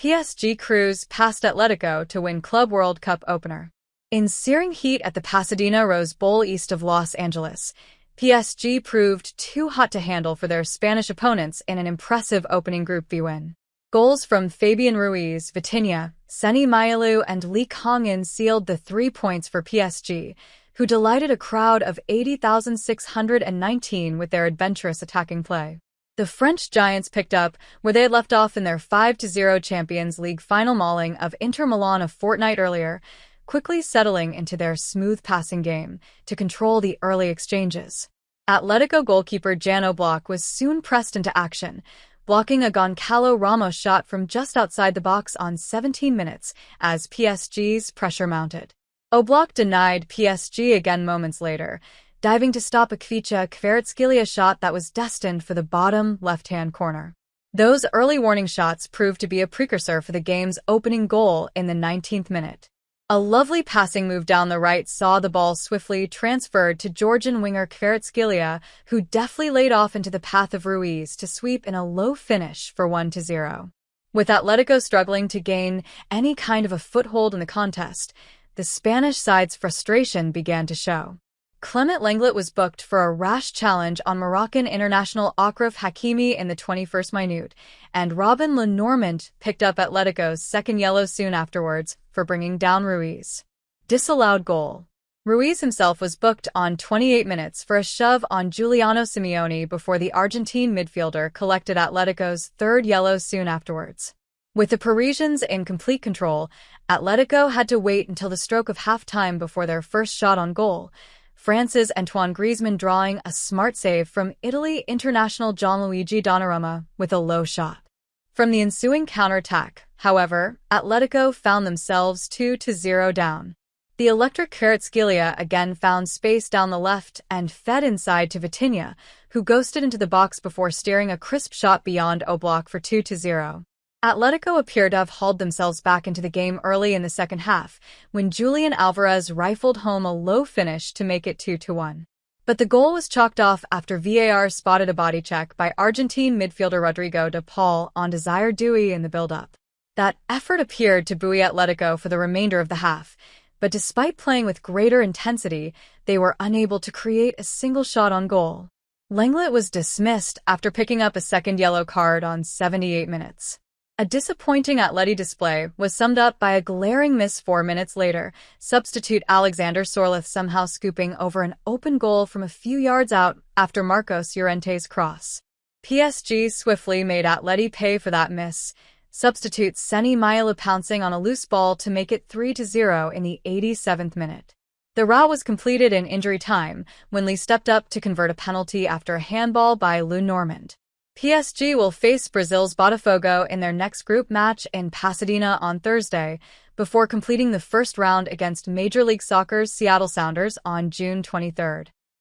PSG cruised past Atletico to win Club World Cup opener. In searing heat at the Pasadena Rose Bowl east of Los Angeles, PSG proved too hot to handle for their Spanish opponents in an impressive opening Group B win. Goals from Fabian Ruiz, Vitinha, Seny Mailu, and Lee Kang-in sealed the 3 points for PSG, who delighted a crowd of 80,619 with their adventurous attacking play. The French Giants picked up where they had left off in their 5-0 Champions League final mauling of Inter Milan a fortnight earlier, quickly settling into their smooth passing game to control the early exchanges. Atletico goalkeeper Jan Oblak was soon pressed into action, blocking a Goncalo Ramos shot from just outside the box on 17 minutes as PSG's pressure mounted. Oblak denied PSG again moments later, diving to stop a Kvicha Kvaratskhelia shot that was destined for the bottom left-hand corner. Those early warning shots proved to be a precursor for the game's opening goal in the 19th minute. A lovely passing move down the right saw the ball swiftly transferred to Georgian winger Kvaratskhelia, who deftly laid off into the path of Ruiz to sweep in a low finish for 1-0. With Atletico struggling to gain any kind of a foothold in the contest, the Spanish side's frustration began to show. Clement Lenglet was booked for a rash challenge on Moroccan international Achraf Hakimi in the 21st minute, and Robin Lenormand picked up Atletico's second yellow soon afterwards for bringing down Ruiz. Disallowed goal. Ruiz himself was booked on 28 minutes for a shove on Giuliano Simeone before the Argentine midfielder collected Atletico's third yellow soon afterwards. With the Parisians in complete control, Atletico had to wait until the stroke of half-time before their first shot on goal, France's Antoine Griezmann drawing a smart save from Italy international Gianluigi Donnarumma with a low shot. From the ensuing counter-attack, however, Atletico found themselves 2-0 down. The electric Kvaratskhelia again found space down the left and fed inside to Vitinha, who ghosted into the box before steering a crisp shot beyond Oblak for 2-0. Atletico appeared to have hauled themselves back into the game early in the second half, when Julian Alvarez rifled home a low finish to make it 2-1. But the goal was chalked off after VAR spotted a body check by Argentine midfielder Rodrigo de Paul on Desire Doué in the build-up. That effort appeared to buoy Atletico for the remainder of the half, but despite playing with greater intensity, they were unable to create a single shot on goal. Lenglet was dismissed after picking up a second yellow card on 78 minutes. A disappointing Atleti display was summed up by a glaring miss 4 minutes later, substitute Alexander Sorloth somehow scooping over an open goal from a few yards out after Marcos Llorente's cross. PSG swiftly made Atleti pay for that miss, substitute Seny Mailu pouncing on a loose ball to make it 3-0 in the 87th minute. The rout was completed in injury time when Lee stepped up to convert a penalty after a handball by Lenormand. PSG will face Brazil's Botafogo in their next group match in Pasadena on Thursday, before completing the first round against Major League Soccer's Seattle Sounders on June 23.